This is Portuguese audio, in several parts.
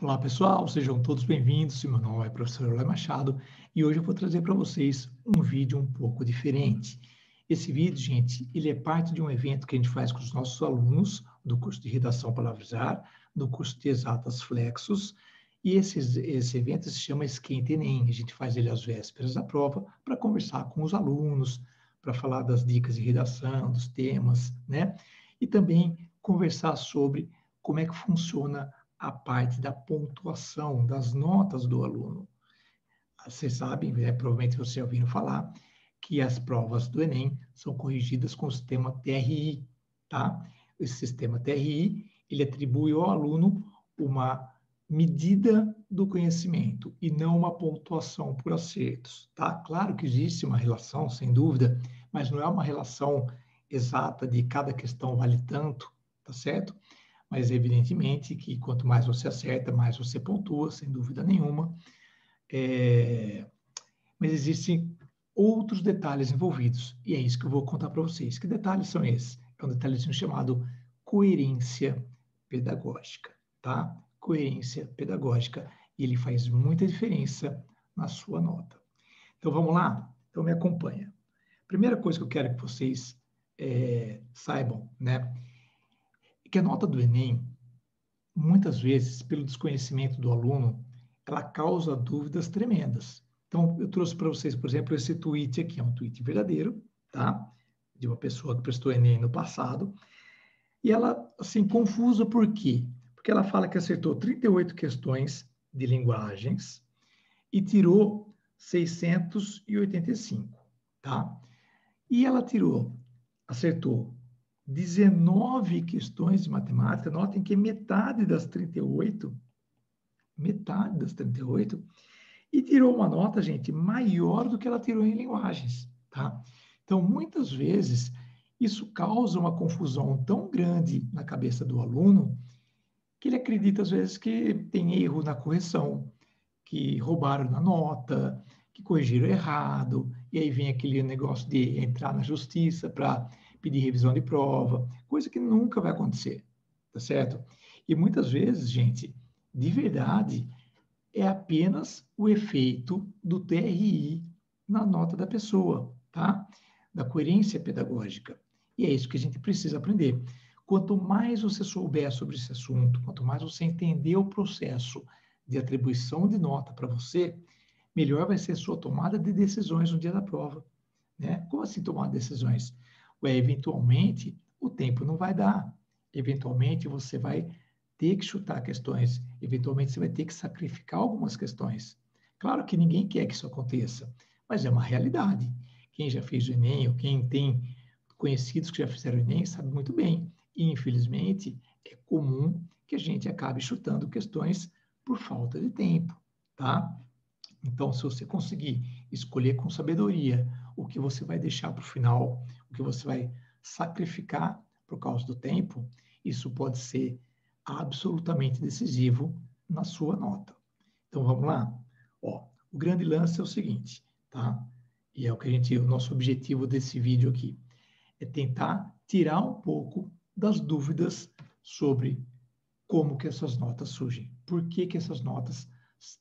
Olá, pessoal, sejam todos bem-vindos. Meu nome é professor Eloy Machado e hoje eu vou trazer para vocês um vídeo um pouco diferente. Esse vídeo, gente, ele é parte de um evento que a gente faz com os nossos alunos do curso de Redação Palavrizar, do curso de Exatas Flexos, e esse evento se chama Esquenta Enem. A gente faz ele às vésperas da prova para conversar com os alunos, para falar das dicas de redação, dos temas, né? E também conversar sobre como é que funciona a parte da pontuação, das notas do aluno. Vocês sabem, provavelmente vocês já ouviram falar, que as provas do Enem são corrigidas com o sistema TRI, tá? Esse sistema TRI, ele atribui ao aluno uma medida do conhecimento e não uma pontuação por acertos, tá? Claro que existe uma relação, sem dúvida, mas não é uma relação exata de cada questão vale tanto, tá certo? Mas evidentemente que quanto mais você acerta, mais você pontua, sem dúvida nenhuma. Mas existem outros detalhes envolvidos, e é isso que eu vou contar para vocês. Que detalhes são esses? É um detalhezinho chamado coerência pedagógica, tá? Coerência pedagógica, e ele faz muita diferença na sua nota. Então, vamos lá? Então, me acompanha. Primeira coisa que eu quero que vocês saibam, né? É que a nota do Enem, muitas vezes, pelo desconhecimento do aluno, ela causa dúvidas tremendas. Então, eu trouxe para vocês, por exemplo, esse tweet aqui, é um tweet verdadeiro, tá? De uma pessoa que prestou Enem no passado. E ela, assim, confusa por quê? Porque ela fala que acertou 38 questões de linguagens e tirou 685, tá? E ela acertou 19 questões de matemática, notem que metade das 38, e tirou uma nota, gente, maior do que ela tirou em linguagens, tá? Então, muitas vezes, isso causa uma confusão tão grande na cabeça do aluno que ele acredita, às vezes, que tem erro na correção, que roubaram na nota, que corrigiram errado, e aí vem aquele negócio de entrar na justiça para pedir revisão de prova, coisa que nunca vai acontecer, tá certo? E muitas vezes, gente, de verdade, é apenas o efeito do TRI na nota da pessoa, tá? Da coerência pedagógica. E é isso que a gente precisa aprender. Quanto mais você souber sobre esse assunto, quanto mais você entender o processo de atribuição de nota para você, melhor vai ser a sua tomada de decisões no dia da prova, né? Como assim tomar decisões? Eventualmente, o tempo não vai dar. Eventualmente, você vai ter que chutar questões. Eventualmente, você vai ter que sacrificar algumas questões. Claro que ninguém quer que isso aconteça, mas é uma realidade. Quem já fez o Enem, ou quem tem conhecidos que já fizeram o Enem, sabe muito bem. E, infelizmente, é comum que a gente acabe chutando questões por falta de tempo, tá? Então, se você conseguir escolher com sabedoria o que você vai deixar para o final, o que você vai sacrificar por causa do tempo, isso pode ser absolutamente decisivo na sua nota. Então, vamos lá? Ó, o grande lance é o seguinte, tá? E é o nosso objetivo desse vídeo aqui, é tentar tirar um pouco das dúvidas sobre como que essas notas surgem. Por que que essas notas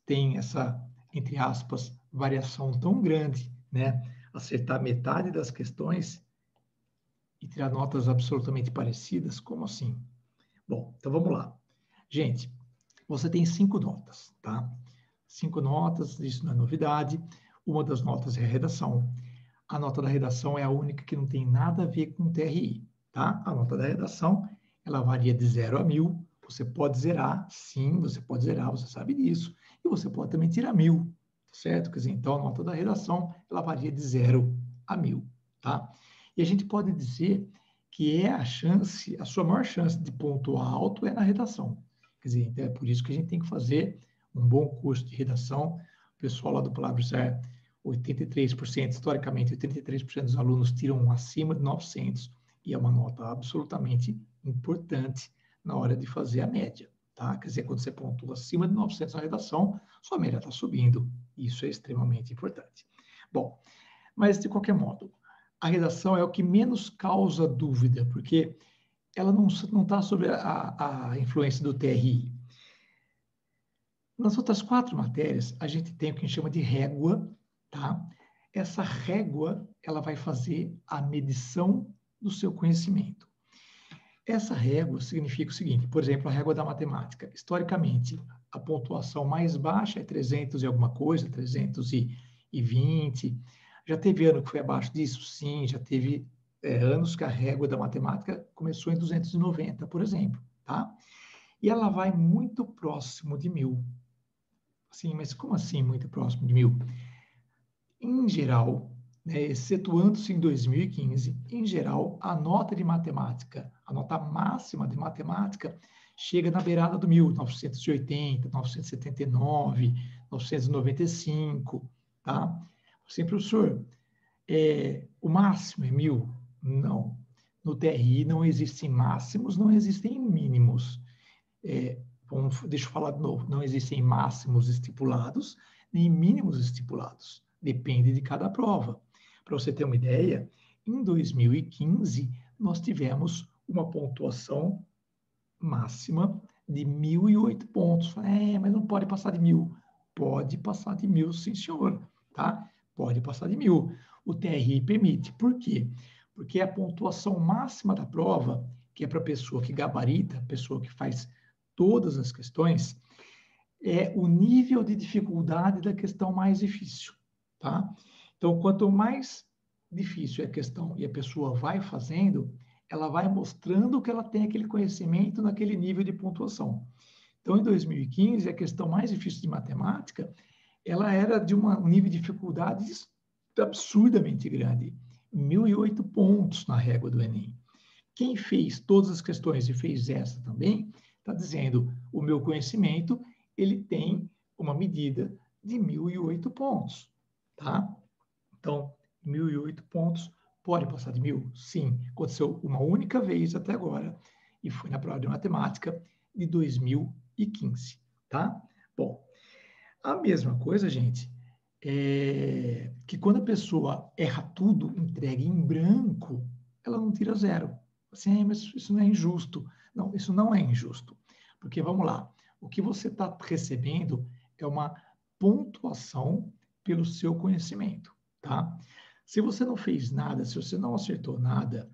têm essa, entre aspas, variação tão grande, né? Acertar metade das questões e tirar notas absolutamente parecidas? Como assim? Bom, então vamos lá. Gente, você tem 5 notas, tá? 5 notas, isso não é novidade. Uma das notas é a redação. A nota da redação é a única que não tem nada a ver com o TRI, tá? A nota da redação, ela varia de 0 a 1000. Você pode zerar, sim, você pode zerar, você sabe disso. E você pode também tirar 1000, certo? Quer dizer, então a nota da redação, ela varia de 0 a 1000, tá? E a gente pode dizer que é a sua maior chance de pontuar alto é na redação. Quer dizer, então é por isso que a gente tem que fazer um bom curso de redação. O pessoal lá do Palavrizar, 83%, historicamente, 83% dos alunos tiram acima de 900, e é uma nota absolutamente importante na hora de fazer a média, tá? Quer dizer, quando você pontua acima de 900 na redação, sua média está subindo. Isso é extremamente importante. Bom, mas de qualquer modo, a redação é o que menos causa dúvida, porque ela não está sob a influência do TRI. Nas outras 4 matérias, a gente tem o que a gente chama de régua, tá? Essa régua, ela vai fazer a medição do seu conhecimento. Essa régua significa o seguinte, por exemplo, a régua da matemática. Historicamente, a pontuação mais baixa é 300 e alguma coisa, 320. Já teve ano que foi abaixo disso? Sim, já teve anos que a régua da matemática começou em 290, por exemplo, tá? E ela vai muito próximo de 1000. Sim, mas como assim muito próximo de 1000? Em geral, né, excetuando-se em 2015, em geral, a nota de matemática, a nota máxima de matemática, chega na beirada do 1000, 980, 979, 995, tá? Sim, professor, o máximo é 1000? Não. No TRI não existem máximos, não existem mínimos. Deixa eu falar de novo, não existem máximos estipulados, nem mínimos estipulados. Depende de cada prova. Para você ter uma ideia, em 2015, nós tivemos uma pontuação máxima de 1.008 pontos. Mas não pode passar de 1000. Pode passar de 1000, sim, senhor. Tá? Pode passar de 1000. O TRI permite. Por quê? Porque a pontuação máxima da prova, que é para a pessoa que gabarita, pessoa que faz todas as questões, é o nível de dificuldade da questão mais difícil, tá? Então, quanto mais difícil é a questão e a pessoa vai fazendo, ela vai mostrando que ela tem aquele conhecimento naquele nível de pontuação. Então, em 2015, a questão mais difícil de matemática, ela era de um nível de dificuldade absurdamente grande, 1.008 pontos na régua do Enem. Quem fez todas as questões e fez essa também, está dizendo, o meu conhecimento, ele tem uma medida de 1.008 pontos, tá? Então, 1.008 pontos, pode passar de 1000? Sim, aconteceu uma única vez até agora, e foi na prova de matemática de 2015, tá? Bom, a mesma coisa, gente, é que quando a pessoa erra tudo, entrega em branco, ela não tira 0. Assim, mas isso não é injusto. Não, isso não é injusto. Porque, vamos lá, o que você está recebendo é uma pontuação pelo seu conhecimento, tá? Se você não fez nada, se você não acertou nada,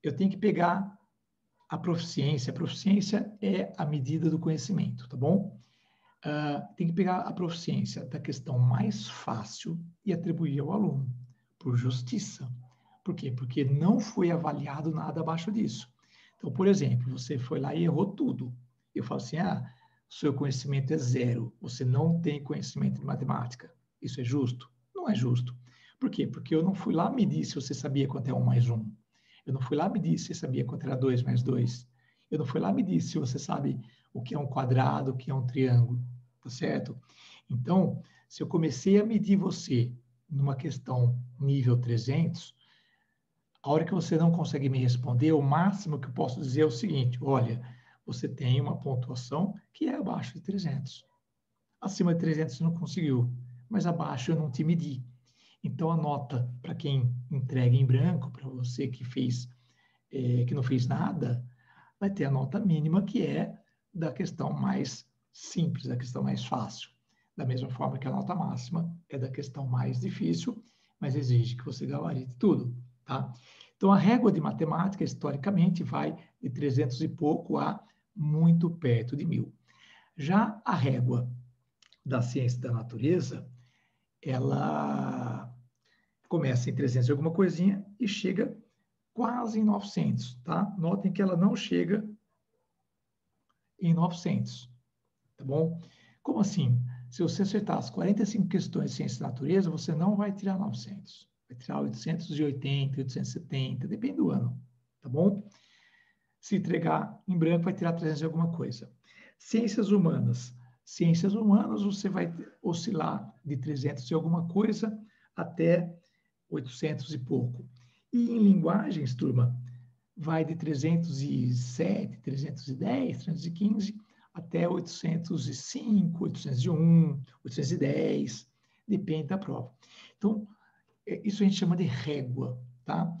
eu tenho que pegar a proficiência. A proficiência é a medida do conhecimento, tá bom? Tem que pegar a proficiência da questão mais fácil e atribuir ao aluno, por justiça. Por quê? Porque não foi avaliado nada abaixo disso. Então, por exemplo, você foi lá e errou tudo. Eu falo assim, seu conhecimento é 0, você não tem conhecimento de matemática. Isso é justo? Não é justo. Por quê? Porque eu não fui lá medir se você sabia quanto é 1 mais 1. Eu não fui lá medir se você sabia quanto era 2 mais 2. Eu não fui lá medir se você sabe o que é um quadrado, o que é um triângulo. Tá certo? Então, se eu comecei a medir você numa questão nível 300, a hora que você não consegue me responder, o máximo que eu posso dizer é o seguinte: olha, você tem uma pontuação que é abaixo de 300. Acima de 300 você não conseguiu, mas abaixo eu não te medi. Então, a nota para quem entrega em branco, para você que fez, que não fez nada, vai ter a nota mínima que é da questão mais simples, da questão mais fácil. Da mesma forma que a nota máxima é da questão mais difícil, mas exige que você gabarite tudo, tá? Então, a régua de matemática, historicamente, vai de 300 e pouco a muito perto de 1000. Já a régua da ciência da natureza, ela começa em 300 e alguma coisinha e chega quase em 900, tá? Notem que ela não chega em 900, tá bom? Como assim? Se você acertar as 45 questões de ciência da natureza, você não vai tirar 900. Vai tirar 880, 870, depende do ano, tá bom? Se entregar em branco, vai tirar 300 e alguma coisa. Ciências humanas. Ciências humanas, você vai oscilar de 300 e alguma coisa até 800 e pouco. E em linguagens, turma, vai de 307, 310, 315 até 805, 801, 810, depende da prova. Então, isso a gente chama de régua, tá?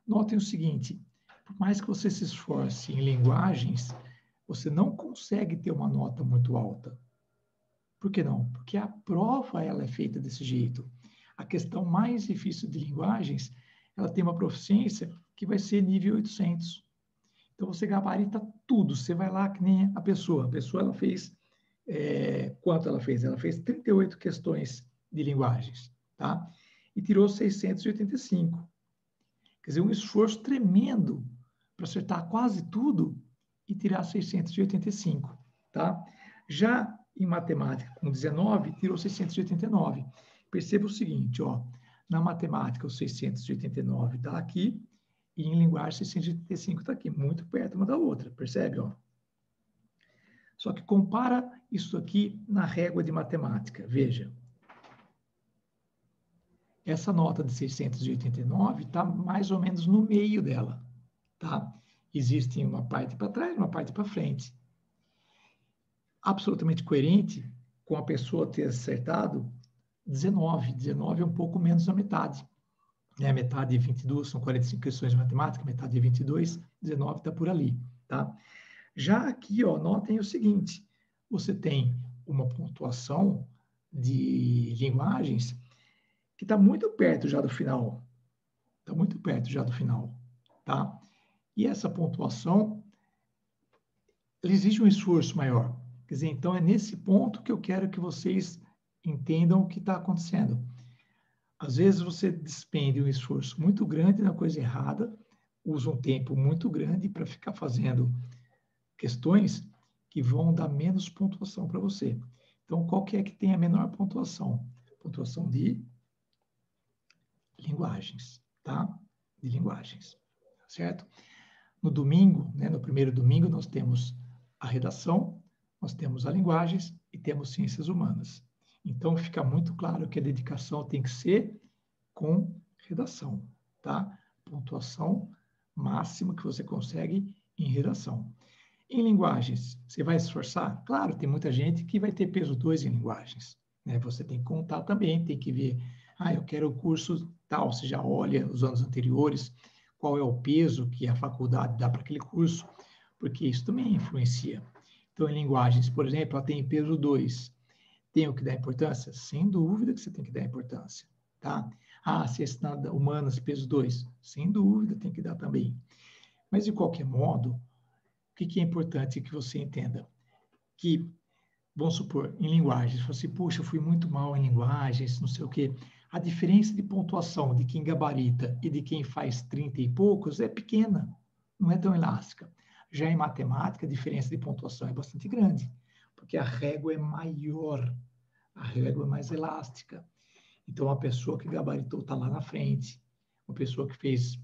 Notem o seguinte, por mais que você se esforce em linguagens, você não consegue ter uma nota muito alta. Por que não? Porque a prova ela é feita desse jeito. A questão mais difícil de linguagens, ela tem uma proficiência que vai ser nível 800. Então, você gabarita tudo. Você vai lá que nem a pessoa. A pessoa, ela fez... quanto ela fez? Ela fez 38 questões de linguagens, tá? E tirou 685. Quer dizer, um esforço tremendo para acertar quase tudo e tirar 685, tá? Já em matemática, com 19, tirou 689. Perceba o seguinte, ó, na matemática, o 689 está aqui, e em linguagem, 685 está aqui, muito perto uma da outra, percebe, ó? Só que compara isso aqui na régua de matemática, veja. Essa nota de 689 está mais ou menos no meio dela, tá? Existe uma parte para trás, uma parte para frente. Absolutamente coerente com a pessoa ter acertado 19. 19 é um pouco menos da metade. Né? Metade de 22, são 45 questões de matemática, metade de 22, 19 está por ali, tá? Já aqui, ó, notem o seguinte, você tem uma pontuação de linguagens que está muito perto já do final. Está muito perto já do final, tá? E essa pontuação, ela exige um esforço maior. Quer dizer, então é nesse ponto que eu quero que vocês entendam o que está acontecendo. Às vezes você despende um esforço muito grande na coisa errada, usa um tempo muito grande para ficar fazendo questões que vão dar menos pontuação para você. Então, qual que é que tem a menor pontuação? Pontuação de linguagens, tá? De linguagens, certo? No domingo, né, no primeiro domingo, nós temos a redação, nós temos a linguagens e temos ciências humanas. Então, fica muito claro que a dedicação tem que ser com redação, tá? Pontuação máxima que você consegue em redação. Em linguagens, você vai se esforçar? Claro, tem muita gente que vai ter peso 2 em linguagens. Né? Você tem que contar também, tem que ver, eu quero o curso tal, você já olha os anos anteriores, qual é o peso que a faculdade dá para aquele curso, porque isso também influencia. Então, em linguagens, por exemplo, ela tem peso 2. Tem que dar importância? Sem dúvida que você tem que dar importância, tá? Ciências humanas, peso 2. Sem dúvida, tem que dar também. Mas, de qualquer modo, o que é importante que você entenda? Que, vamos supor, em linguagens, você, puxa, eu fui muito mal em linguagens, não sei o quê. A diferença de pontuação de quem gabarita e de quem faz 30 e poucos é pequena, não é tão elástica. Já em matemática, a diferença de pontuação é bastante grande, porque a régua é maior, a régua é mais elástica. Então, uma pessoa que gabaritou está lá na frente, uma pessoa que fez,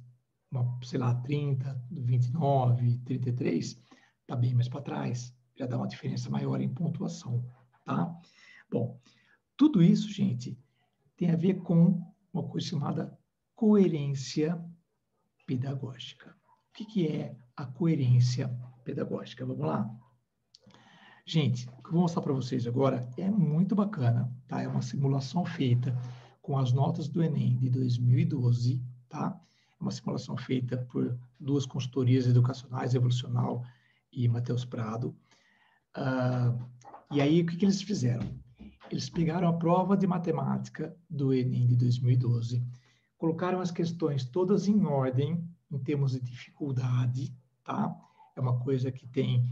sei lá, 30, 29, 33, está bem mais para trás, já dá uma diferença maior em pontuação, tá? Bom, tudo isso, gente, tem a ver com uma coisa chamada coerência pedagógica. O que é a coerência pedagógica? Vamos lá? Gente, o que eu vou mostrar para vocês agora é muito bacana, tá? É uma simulação feita com as notas do Enem de 2012, tá? É uma simulação feita por duas consultorias educacionais, Evolucional e Matheus Prado. E aí, o que eles fizeram? Eles pegaram a prova de matemática do Enem de 2012, colocaram as questões todas em ordem, em termos de dificuldade, tá? É uma coisa que tem...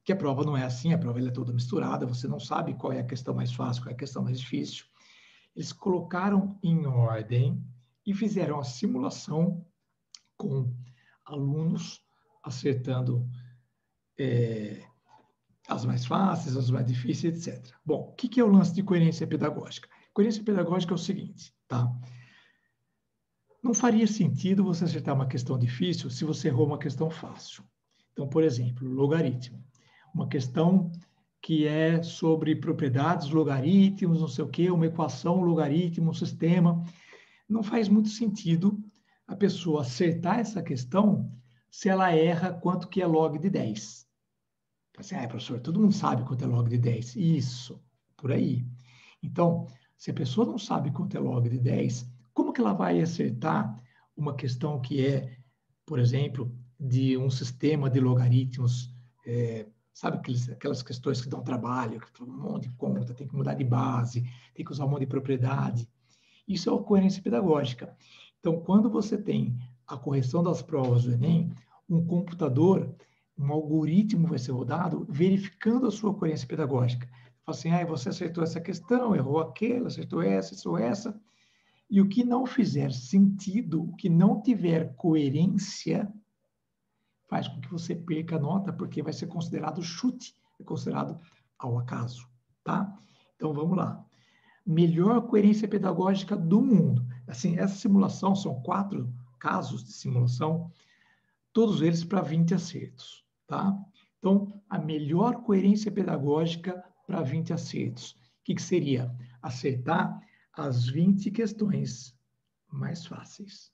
que a prova não é assim, a prova ela é toda misturada, você não sabe qual é a questão mais fácil, qual é a questão mais difícil. Eles colocaram em ordem e fizeram a simulação com alunos acertando as mais fáceis, as mais difíceis, etc. Bom, o que é o lance de coerência pedagógica? Coerência pedagógica é o seguinte, tá? Não faria sentido você acertar uma questão difícil se você errou uma questão fácil. Então, por exemplo, logaritmo. Uma questão que é sobre propriedades, logaritmos, não sei o quê, uma equação, logaritmo, um sistema. Não faz muito sentido a pessoa acertar essa questão se ela erra quanto que é log de 10. Assim, professor, todo mundo sabe quanto é log de 10. Isso, por aí. Então, se a pessoa não sabe quanto é log de 10, como que ela vai acertar uma questão que é, por exemplo, de um sistema de logaritmos sabe aquelas questões que dão trabalho, que um monte de conta, tem que mudar de base, tem que usar um monte de propriedade. Isso é a coerência pedagógica. Então, quando você tem a correção das provas do Enem, um computador, um algoritmo vai ser rodado verificando a sua coerência pedagógica. Fala assim, você acertou essa questão, errou aquela, acertou essa. E o que não fizer sentido, o que não tiver coerência, faz com que você perca a nota, porque vai ser considerado chute, é considerado ao acaso, tá? Então, vamos lá. Melhor coerência pedagógica do mundo. Assim, essa simulação, são 4 casos de simulação, todos eles para 20 acertos, tá? Então, a melhor coerência pedagógica para 20 acertos. O que seria? Acertar as 20 questões mais fáceis.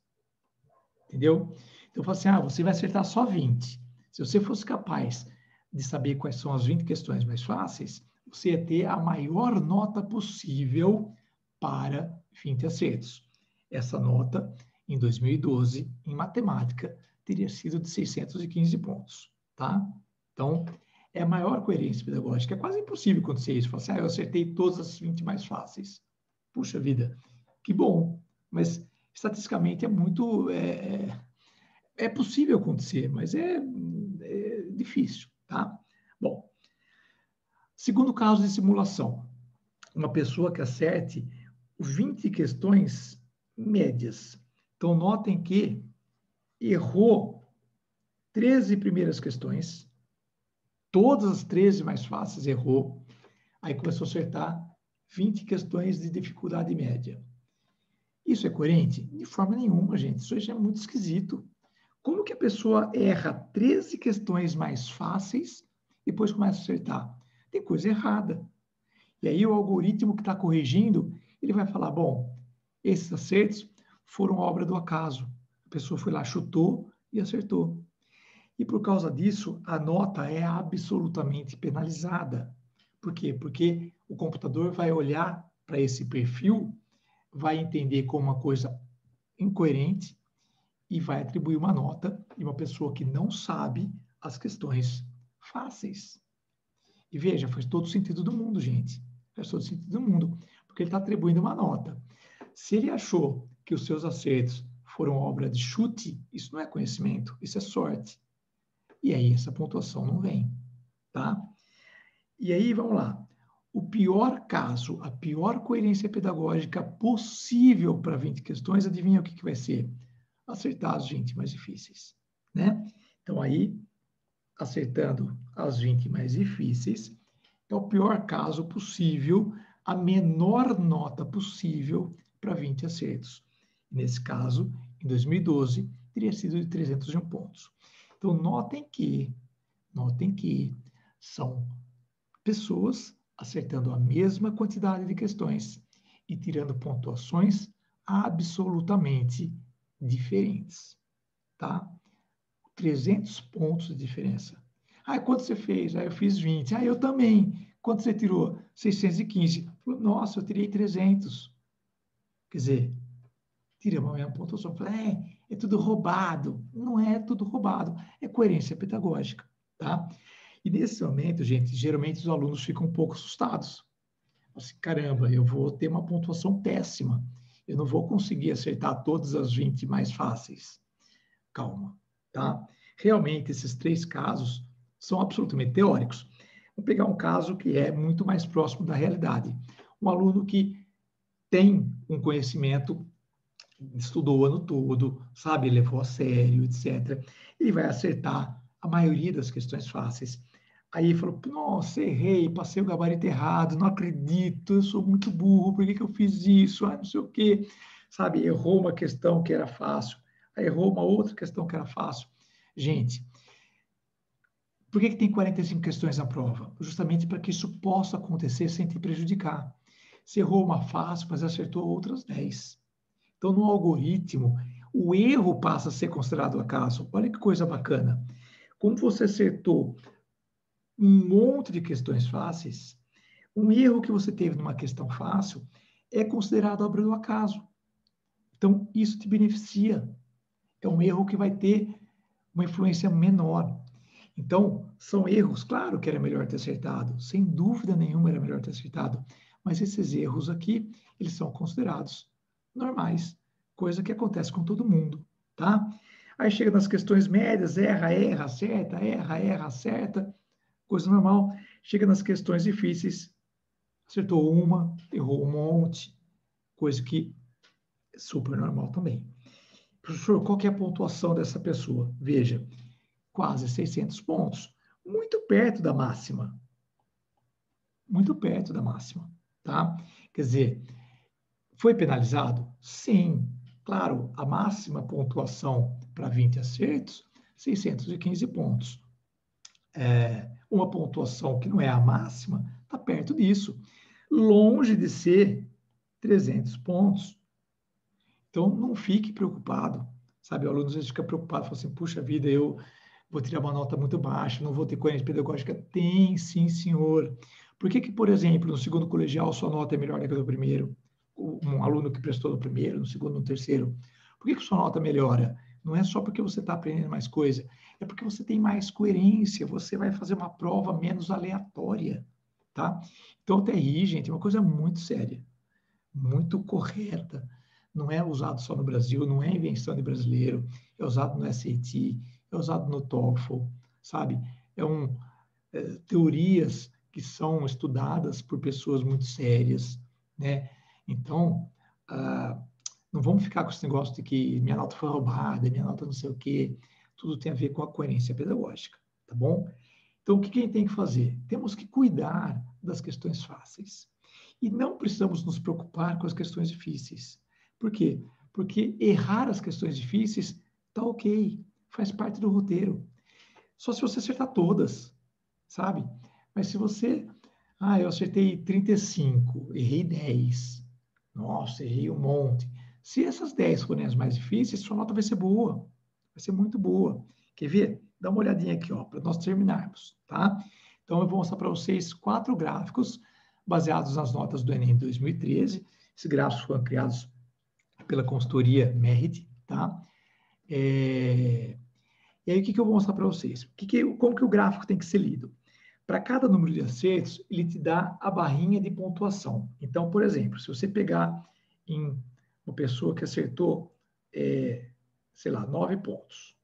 Entendeu? Então, eu falo assim, você vai acertar só 20. Se você fosse capaz de saber quais são as 20 questões mais fáceis, você ia ter a maior nota possível para 20 acertos. Essa nota, em 2012, em matemática, teria sido de 615 pontos, tá? Então, é a maior coerência pedagógica. É quase impossível acontecer isso. Falar assim, eu acertei todas as 20 mais fáceis. Puxa vida, que bom. Mas, estatisticamente, é muito... É possível acontecer, mas é difícil, tá? Bom, segundo caso de simulação, uma pessoa que acerte 20 questões médias. Então, notem que errou 13 primeiras questões, todas as 13 mais fáceis errou, aí começou a acertar 20 questões de dificuldade média. Isso é coerente? De forma nenhuma, gente. Isso já é muito esquisito. Como que a pessoa erra 13 questões mais fáceis e depois começa a acertar? Tem coisa errada. E aí o algoritmo que está corrigindo, ele vai falar, bom, esses acertos foram obra do acaso. A pessoa foi lá, chutou e acertou. E por causa disso, a nota é absolutamente penalizada. Por quê? Porque o computador vai olhar para esse perfil, vai entender como uma coisa incoerente e vai atribuir uma nota de uma pessoa que não sabe as questões fáceis. E veja, faz todo sentido do mundo, gente. Faz todo sentido do mundo, porque ele está atribuindo uma nota. Se ele achou que os seus acertos foram obra de chute, isso não é conhecimento, isso é sorte. E aí essa pontuação não vem, tá? E aí, vamos lá. O pior caso, a pior coerência pedagógica possível para 20 questões, adivinha o que vai ser? Acertar as 20 mais difíceis, né? Então, aí, acertando as 20 mais difíceis, é o pior caso possível, a menor nota possível para 20 acertos. Nesse caso, em 2012, teria sido de 301 pontos. Então, notem que são pessoas acertando a mesma quantidade de questões e tirando pontuações absolutamente diferentes, tá? 300 pontos de diferença. Quanto você fez? Eu fiz 20. Eu também. Quanto você tirou? 615. Nossa, eu tirei 300. Quer dizer, tiramos a mesma pontuação. É tudo roubado. Não é tudo roubado. É coerência pedagógica, tá? E nesse momento, gente, geralmente os alunos ficam um pouco assustados. Assim, caramba, eu vou ter uma pontuação péssima. Eu não vou conseguir acertar todas as 20 mais fáceis. Calma, tá? Realmente, esses 3 casos são absolutamente teóricos. Vamos pegar um caso que é muito mais próximo da realidade. Um aluno que tem um conhecimento, estudou o ano todo, sabe, levou a sério, etc. Ele vai acertar a maioria das questões fáceis. Aí ele falou, nossa, errei, passei o gabarito errado, não acredito, eu sou muito burro, por que eu fiz isso? Não sei o quê. Sabe, errou uma questão que era fácil, aí errou uma outra questão que era fácil. Gente, por que tem 45 questões na prova? Justamente para que isso possa acontecer sem te prejudicar. Você errou uma fácil, mas acertou outras 10. Então, no algoritmo, o erro passa a ser considerado acaso. Olha que coisa bacana. Como você acertou um monte de questões fáceis, um erro que você teve numa questão fácil é considerado obra do acaso. Então, isso te beneficia. É um erro que vai ter uma influência menor. Então, são erros, claro que era melhor ter acertado, sem dúvida nenhuma era melhor ter acertado, mas esses erros aqui, eles são considerados normais, coisa que acontece com todo mundo, tá? Aí chega nas questões médias, erra, acerta, coisa normal. Chega nas questões difíceis, acertou uma, errou um monte, coisa que é super normal também. Professor, qual que é a pontuação dessa pessoa? Veja, quase 600 pontos, muito perto da máxima. Muito perto da máxima, tá? Quer dizer, foi penalizado? Sim. Claro, a máxima pontuação para 20 acertos, 615 pontos. Uma pontuação que não é a máxima, está perto disso. Longe de ser 300 pontos. Então, não fique preocupado. Sabe, o aluno às vezes fica preocupado, fala assim, puxa vida, eu vou tirar uma nota muito baixa, não vou ter coerência pedagógica. Tem, sim, senhor. Por que, por exemplo, no segundo colegial, sua nota é melhor do que a do primeiro? Um aluno que prestou no primeiro, no segundo, no terceiro. Por que sua nota melhora? Não é só porque você está aprendendo mais coisa, é porque você tem mais coerência, você vai fazer uma prova menos aleatória, tá? Então, o TRI, gente, é uma coisa muito séria, muito correta. Não é usado só no Brasil, não é invenção de brasileiro, é usado no SAT, é usado no TOEFL, sabe? Teorias que são estudadas por pessoas muito sérias, né? Então, não vamos ficar com esse negócio de que minha nota foi roubada, minha nota não sei o quê. Tudo tem a ver com a coerência pedagógica, tá bom? Então, o que a gente tem que fazer? Temos que cuidar das questões fáceis. E não precisamos nos preocupar com as questões difíceis. Por quê? Porque errar as questões difíceis tá ok, faz parte do roteiro. Só se você acertar todas, sabe? Mas se você, eu acertei 35, errei 10. Nossa, errei um monte. Se essas 10 forem as mais difíceis, sua nota vai ser boa. Vai ser muito boa. Quer ver? Dá uma olhadinha aqui, ó, para nós terminarmos, tá? Então, eu vou mostrar para vocês 4 gráficos baseados nas notas do Enem 2013. Esses gráficos foram criados pela consultoria Merit, tá? E aí, o que eu vou mostrar para vocês? Como que o gráfico tem que ser lido? Para cada número de acertos, ele te dá a barrinha de pontuação. Então, por exemplo, se você pegar em uma pessoa que acertou, sei lá, 9 pontos.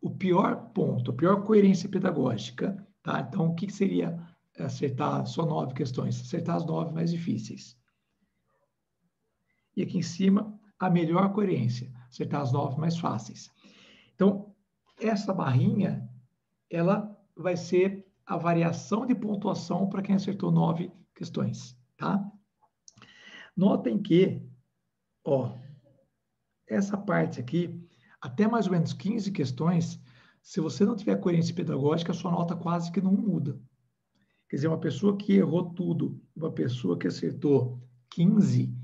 O pior ponto, a pior coerência pedagógica, tá? Então, o que seria acertar só 9 questões? Acertar as 9 mais difíceis. E aqui em cima, a melhor coerência, acertar as 9 mais fáceis. Então, essa barrinha, ela vai ser a variação de pontuação para quem acertou 9 questões, tá? Notem que, ó, essa parte aqui, até mais ou menos 15 questões, se você não tiver coerência pedagógica, a sua nota quase que não muda. Quer dizer, uma pessoa que errou tudo, uma pessoa que acertou 15,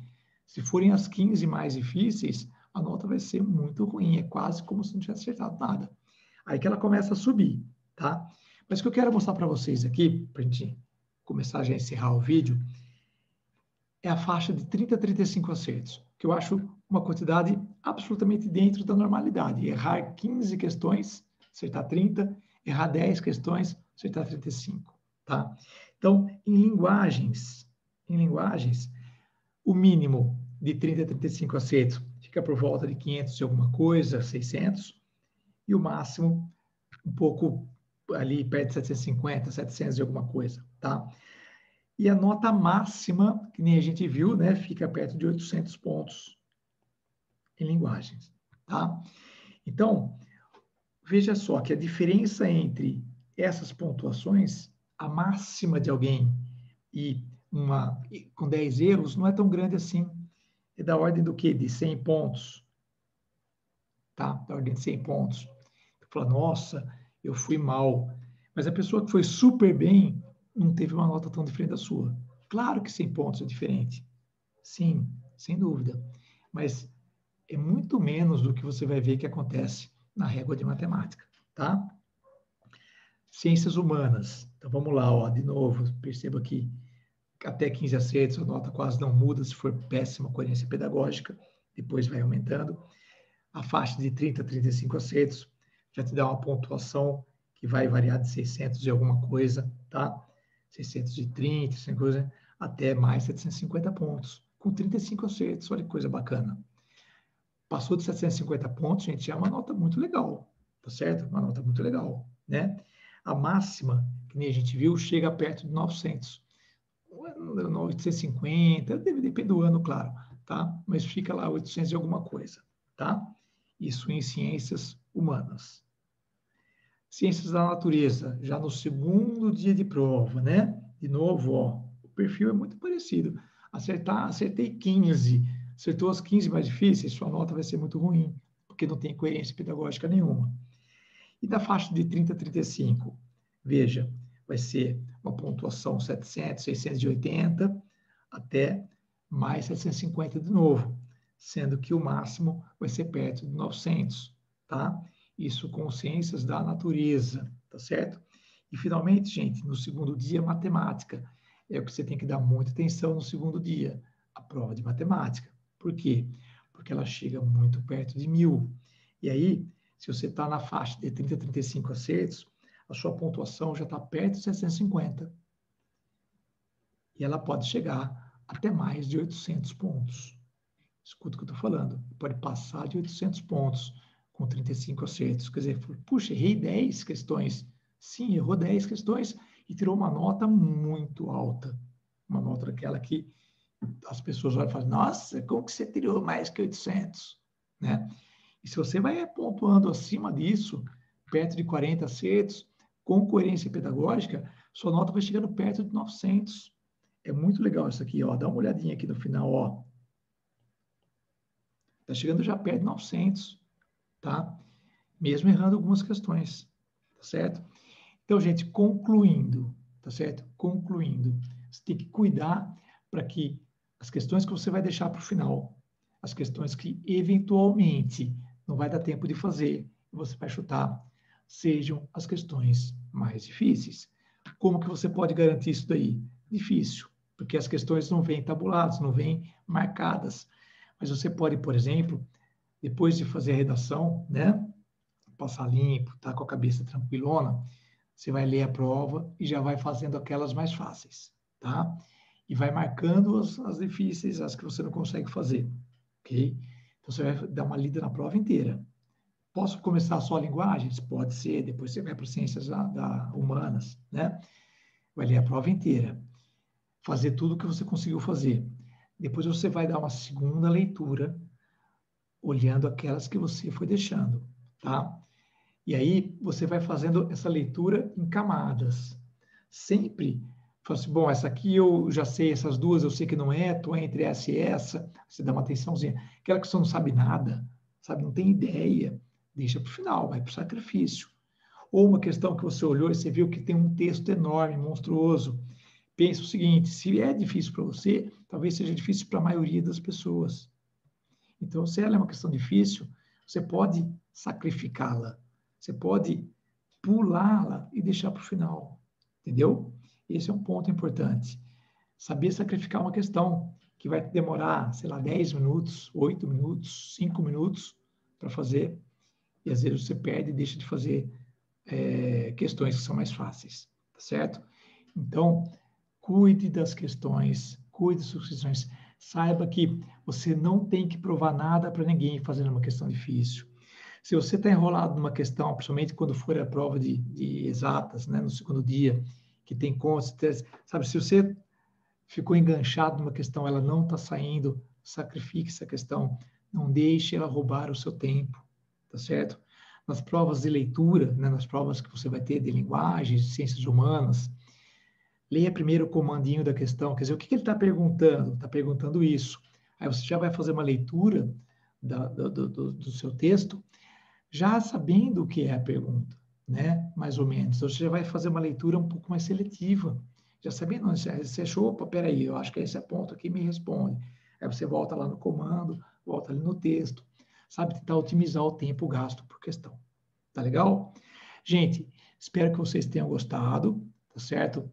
se forem as 15 mais difíceis, a nota vai ser muito ruim, é quase como se não tivesse acertado nada. Aí que ela começa a subir, tá? Mas o que eu quero mostrar para vocês aqui, para a gente começar já a encerrar o vídeo, é a faixa de 30 a 35 acertos, que eu acho uma quantidade absolutamente dentro da normalidade. Errar 15 questões, acertar 30, errar 10 questões, acertar 35, tá? Então, em linguagens, o mínimo de 30 a 35 acertos fica por volta de 500 e alguma coisa, 600, e o máximo um pouco ali perto de 750, 700 e alguma coisa, tá? E a nota máxima, que nem a gente viu, né, fica perto de 800 pontos em linguagens, tá? Então, veja só que a diferença entre essas pontuações, a máxima de alguém e com 10 erros, não é tão grande assim. É da ordem do quê? De 100 pontos, tá? Da ordem de 100 pontos. Tu fala, nossa, eu fui mal. Mas a pessoa que foi super bem não teve uma nota tão diferente da sua. Claro que 100 pontos é diferente. Sim, sem dúvida. Mas é muito menos do que você vai ver que acontece na régua de matemática, tá? Ciências humanas. Então vamos lá, ó, de novo, perceba que até 15 acertos a nota quase não muda se for péssima coerência pedagógica, depois vai aumentando. A faixa de 30 a 35 acertos já te dá uma pontuação que vai variar de 600 e alguma coisa, tá? 630, 600 coisa, até mais 750 pontos, com 35 acertos, olha que coisa bacana. Passou de 750 pontos, gente, já é uma nota muito legal, tá certo? Uma nota muito legal, né? A máxima, que nem a gente viu, chega perto de 900. 850, depende do ano, claro, tá? Mas fica lá 800 e alguma coisa, tá? Isso em ciências humanas. Ciências da natureza, já no segundo dia de prova, né? De novo, ó, o perfil é muito parecido. Acertei 15, acertou as 15 mais difíceis, sua nota vai ser muito ruim, porque não tem coerência pedagógica nenhuma. E da faixa de 30 a 35, veja, vai ser uma pontuação 700, 680, até mais 750 de novo, sendo que o máximo vai ser perto de 900, tá? Isso com ciências da natureza, tá certo? E, finalmente, gente, no segundo dia, matemática. É o que você tem que dar muita atenção no segundo dia, a prova de matemática. Por quê? Porque ela chega muito perto de 1000. E aí, se você está na faixa de 30 a 35 acertos, a sua pontuação já está perto de 750. E ela pode chegar até mais de 800 pontos. Escuta o que eu estou falando. Pode passar de 800 pontos com 35 acertos. Quer dizer, puxa, errei 10 questões. Sim, errou 10 questões e tirou uma nota muito alta. Uma nota daquela que as pessoas olham e falam, nossa, como que você tirou mais que 800? Né? E se você vai pontuando acima disso, perto de 40 acertos, com coerência pedagógica, sua nota vai chegando perto de 900. É muito legal isso aqui, ó. Dá uma olhadinha aqui no final, ó. Está chegando já perto de 900, tá? Mesmo errando algumas questões, tá certo? Então, gente, concluindo, tá certo? Concluindo, você tem que cuidar para que as questões que você vai deixar para o final, as questões que eventualmente não vai dar tempo de fazer, você vai chutar, sejam as questões mais difíceis. Como que você pode garantir isso daí? Difícil, porque as questões não vêm tabuladas, não vêm marcadas. Mas você pode, por exemplo, depois de fazer a redação, né, passar limpo, tá com a cabeça tranquilona, você vai ler a prova e já vai fazendo aquelas mais fáceis, tá? E vai marcando as difíceis, as que você não consegue fazer, ok? Então você vai dar uma lida na prova inteira. Posso começar só linguagens? Pode ser, depois você vai para ciências humanas, né? Vai ler a prova inteira, fazer tudo o que você conseguiu fazer. Depois você vai dar uma segunda leitura, olhando aquelas que você foi deixando, tá? E aí você vai fazendo essa leitura em camadas. Sempre fala assim, bom, essa aqui eu já sei, essas duas eu sei que não é, estou entre essa e essa, você dá uma atençãozinha. Aquela que você não sabe nada, sabe, não tem ideia, deixa para o final, vai para o sacrifício. Ou uma questão que você olhou e você viu que tem um texto enorme, monstruoso. Pensa o seguinte, se é difícil para você, talvez seja difícil para a maioria das pessoas. Então, se ela é uma questão difícil, você pode sacrificá-la, você pode pulá-la e deixar para o final, entendeu? Esse é um ponto importante. Saber sacrificar uma questão que vai demorar, sei lá, 10 minutos, 8 minutos, 5 minutos para fazer, e às vezes você perde e deixa de fazer questões que são mais fáceis, tá certo? Então, cuide das questões, cuide das suas questões. Saiba que você não tem que provar nada para ninguém fazendo uma questão difícil. Se você está enrolado numa questão, principalmente quando for a prova de exatas, né, no segundo dia, que tem contas, sabe, se você ficou enganchado numa questão, ela não está saindo, sacrifique essa questão, não deixe ela roubar o seu tempo, tá certo? Nas provas de leitura, né, nas provas que você vai ter de linguagens, de ciências humanas, leia primeiro o comandinho da questão, quer dizer, o que ele está perguntando? Está perguntando isso. Aí você já vai fazer uma leitura do seu texto, já sabendo o que é a pergunta, né? Mais ou menos. Então, você já vai fazer uma leitura um pouco mais seletiva, já sabendo, você achou, opa, peraí, eu acho que esse ponto aqui me responde. Aí você volta lá no comando, volta ali no texto, sabe? Tentar otimizar o tempo gasto por questão. Tá legal? Gente, espero que vocês tenham gostado, tá certo?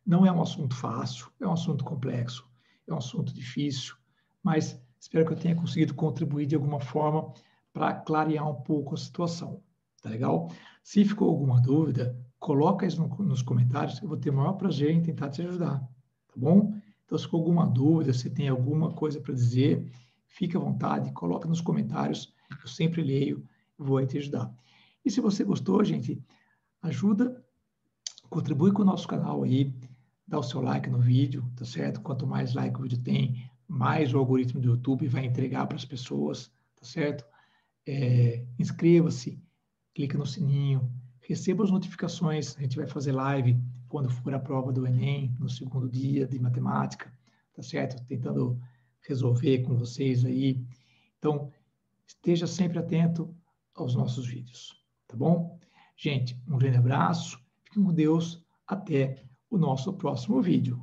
Não é um assunto fácil, é um assunto complexo, é um assunto difícil, mas espero que eu tenha conseguido contribuir de alguma forma para clarear um pouco a situação, tá legal? Se ficou alguma dúvida, coloca isso nos comentários, que eu vou ter o maior prazer em tentar te ajudar, tá bom? Então, se ficou alguma dúvida, se tem alguma coisa para dizer, fique à vontade, coloca nos comentários, eu sempre leio, vou aí te ajudar. E se você gostou, gente, ajuda, contribui com o nosso canal aí, dá o seu like no vídeo, tá certo? Quanto mais like o vídeo tem, mais o algoritmo do YouTube vai entregar para as pessoas, tá certo? Inscreva-se, clica no sininho, receba as notificações, a gente vai fazer live quando for a prova do Enem, no segundo dia de matemática, tá certo? Tentando resolver com vocês aí. Então, esteja sempre atento aos nossos vídeos, tá bom? Gente, um grande abraço, fiquem com Deus, até o nosso próximo vídeo.